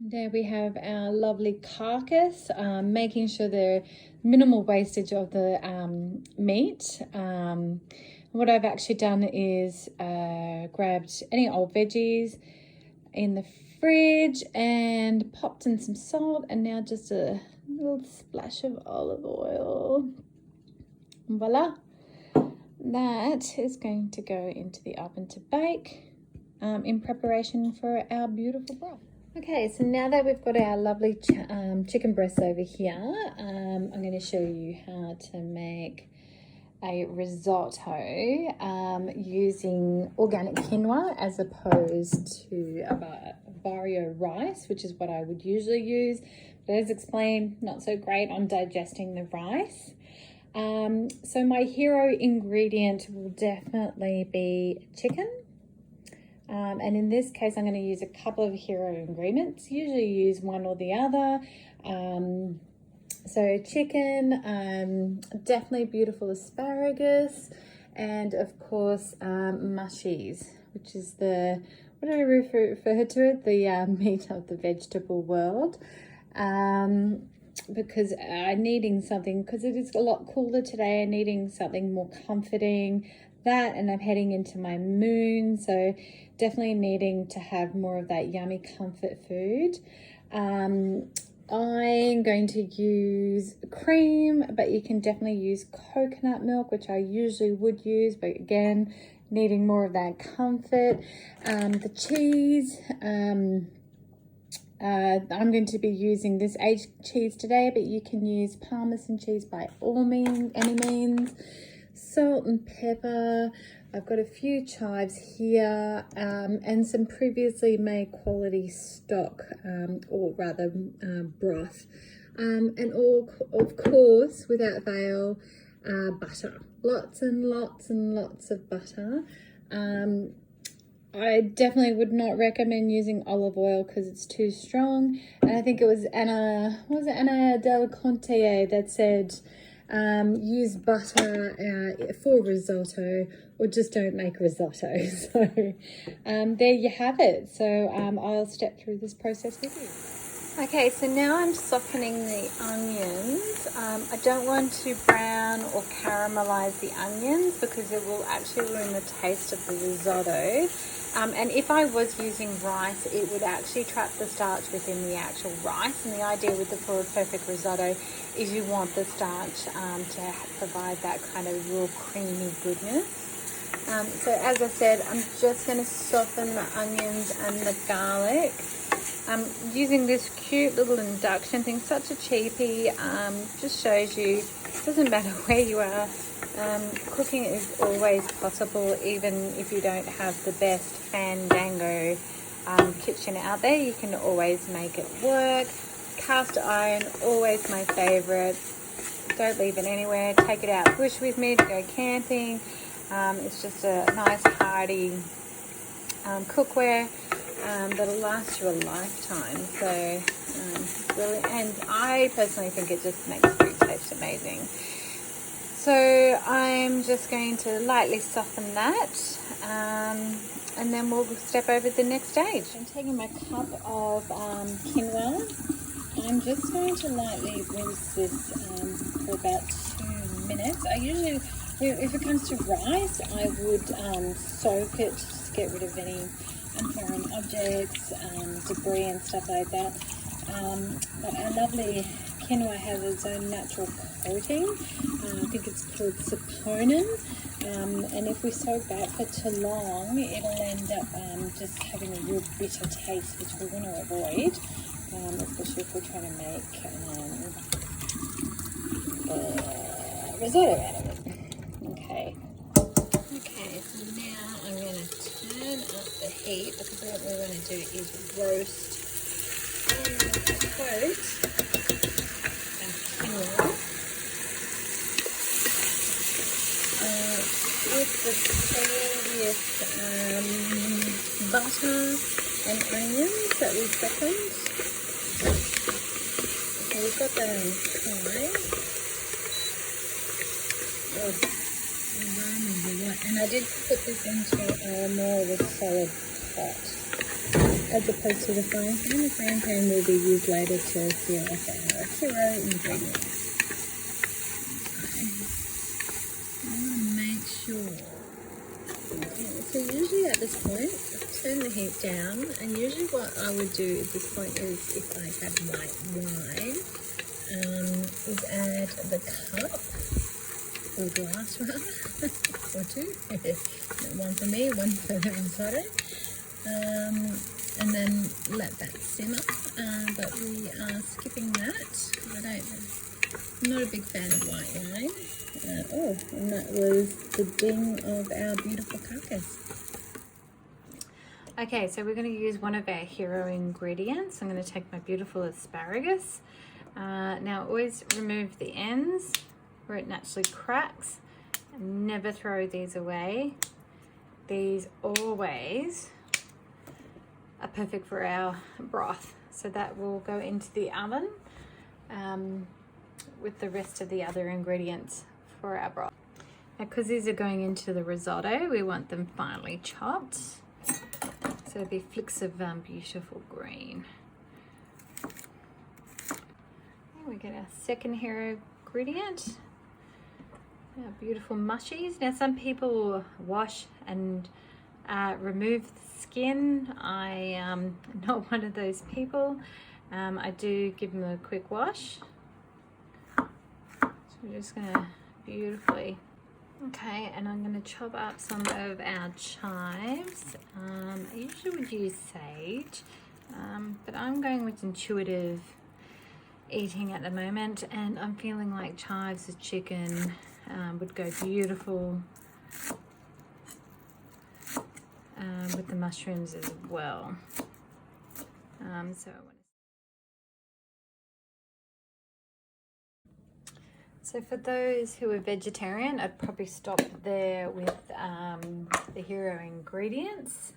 There we have our lovely carcass, making sure there's minimal wastage of the meat. What I've actually done is grabbed any old veggies in the fridge and popped in some salt, and now just a little splash of olive oil. Voila! That is going to go into the oven to bake in preparation for our beautiful broth. Okay, so now that we've got our lovely chicken breasts over here, I'm going to show you how to make a risotto using organic quinoa as opposed to barrio rice, which is what I would usually use. But as explained, not so great on digesting the rice. So my hero ingredient will definitely be chicken. And in this case, I'm going to use a couple of hero ingredients. Usually use one or the other. So chicken, definitely beautiful asparagus, and of course mushies, which is what do I refer to it? The meat of the vegetable world. Because I'm needing something, because it is a lot cooler today, I'm needing something more comforting. That, and I'm heading into my moon, so definitely needing to have more of that yummy comfort food. I'm going to use cream, but you can definitely use coconut milk, which I usually would use, but again, needing more of that comfort. The cheese, I'm going to be using this aged cheese today, but you can use Parmesan cheese by any means. Salt and pepper. I've got a few chives here, and some previously made quality stock, or rather broth, and all, of course, without fail, butter. Lots and lots and lots of butter. I definitely would not recommend using olive oil because it's too strong. And I think it was Anna Del Conte that said, use butter for risotto, or just don't make risotto. So there you have it. So I'll step through this process with you. Okay, so now I'm softening the onions. I don't want to brown or caramelize the onions because it will actually ruin the taste of the risotto. And if I was using rice, it would actually trap the starch within the actual rice. And the idea with for a perfect risotto is you want the starch to provide that kind of real creamy goodness. So as I said, I'm just going to soften the onions and the garlic. Using this cute little induction thing, such a cheapie, just shows you, it doesn't matter where you are. Cooking is always possible, even if you don't have the best fandango kitchen out there. You can always make it work. Cast iron, always my favorite. Don't leave it anywhere. Take it out bush with me to go camping. It's just a nice hearty cookware that'll last you a lifetime. So really, and I personally think it just makes food taste amazing. So I'm just going to lightly soften that, and then we'll step over to the next stage. I'm taking my cup of quinoa. I'm just going to lightly rinse this for about 2 minutes. I usually, if it comes to rice, I would soak it just to get rid of any foreign objects, debris and stuff like that. But our lovely quinoa has its own natural coating. I think it's called saponin. And if we soak that for too long, it'll end up just having a real bitter taste, which we want to avoid, especially if we're trying to make risotto out of it. Okay, so now I'm going to turn up the heat because what we're going to do is roast and coat with the previous butter and onions that we softened. So we've got that on high. And I did put this into more of a solid pot. as opposed to the frying pan. The frying pan will be used later to seal off our hero ingredients. I want to make sure. Okay, so usually at this point, turn the heat down, and usually what I would do at this point is, if I had white wine, is add the cup, or glass rather, or two, one for me, one for the risotto, and then let that simmer, but we are skipping that. I'm not a big fan of white wine. And that was the ding of our beautiful carcass. Okay, so we're going to use one of our hero ingredients. I'm going to take my beautiful asparagus. Now always remove the ends where it naturally cracks. Never throw these away. These always are perfect for our broth. So that will go into the oven with the rest of the other ingredients for our broth. Now, because these are going into the risotto, we want them finely chopped. So it'll be flicks of beautiful green. And we get our second hero ingredient, our beautiful mushies. Now some people wash and remove the skin. I am not one of those people. I do give them a quick wash. So we're just gonna beautifully. Okay, and I'm going to chop up some of our chives. I usually would use sage, but I'm going with intuitive eating at the moment, and I'm feeling like chives with chicken would go beautiful with the mushrooms as well. So for those who are vegetarian, I'd probably stop there with the hero ingredients.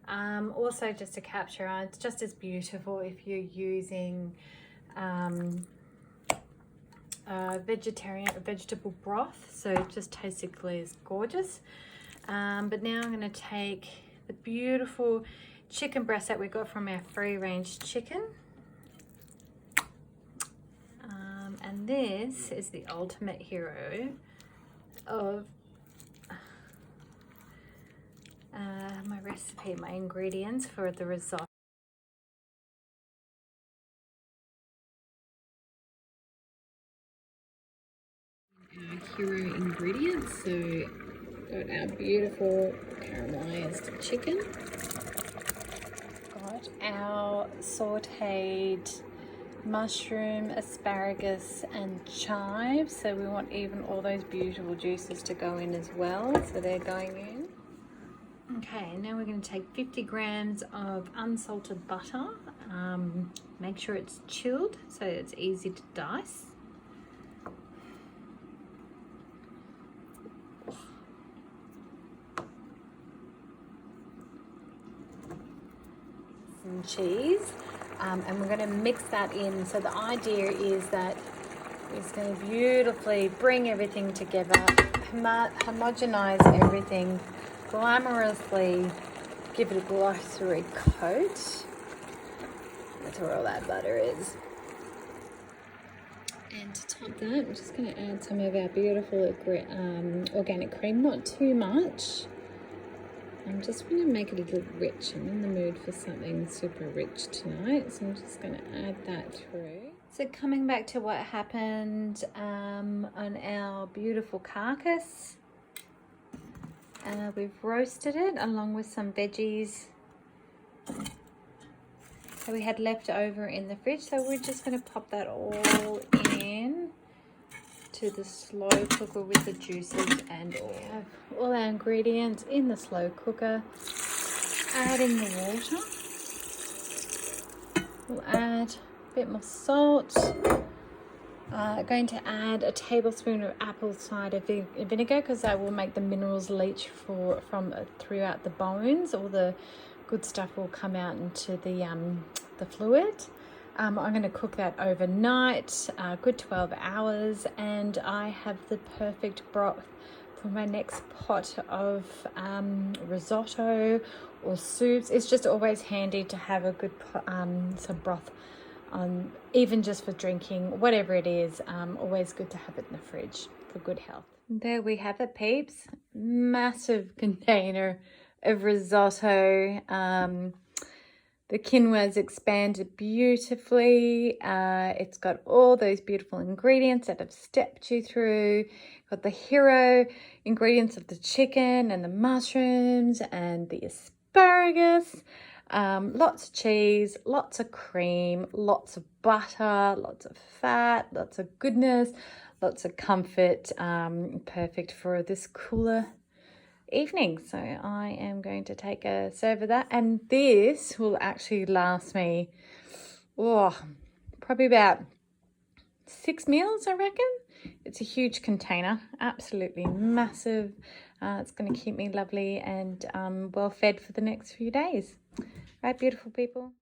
Also, just to capture, it's just as beautiful if you're using vegetable broth. So it just tastically is gorgeous. But now I'm going to take the beautiful chicken breast that we got from our free-range chicken. And this is the ultimate hero of my recipe, my ingredients for the risotto. Our hero ingredients, so got our beautiful caramelized chicken, got our sauteed mushroom, asparagus and chives, so we want even all those beautiful juices to go in as well, so they're going in. Okay, now we're going to take 50 grams of unsalted butter. Make sure it's chilled so it's easy to dice. Some cheese. And we're going to mix that in. So the idea is that it's going to beautifully bring everything together, homogenize everything, glamorously give it a glossy coat. That's where all that butter is. And to top that, we're just going to add some of our beautiful organic cream, not too much. I'm just going to make it a little rich. I'm in the mood for something super rich tonight, so I'm just going to add that through. So coming back to what happened on our beautiful carcass, we've roasted it along with some veggies that we had left over in the fridge. So we're just going to pop that all in to the slow cooker with the juices and all. We have all our ingredients in the slow cooker. Adding the water. We'll add a bit more salt. Going to add a tablespoon of apple cider vinegar because that will make the minerals leach throughout the bones. All the good stuff will come out into the fluid. I'm going to cook that overnight, good 12 hours, and I have the perfect broth for my next pot of risotto or soups. It's just always handy to have a good some broth on, even just for drinking, whatever it is. Always good to have it in the fridge for good health. There we have it, peeps. Massive container of risotto. The quinoa's expanded beautifully. It's got all those beautiful ingredients that I've stepped you through. Got the hero ingredients of the chicken and the mushrooms and the asparagus. Lots of cheese, lots of cream, lots of butter, lots of fat, lots of goodness, lots of comfort. Perfect for this cooler evening. So I am going to take a serve of that, and this will actually last me probably about 6 meals, I reckon. It's a huge container, absolutely massive. It's going to keep me lovely and well fed for the next few days. Right, beautiful people.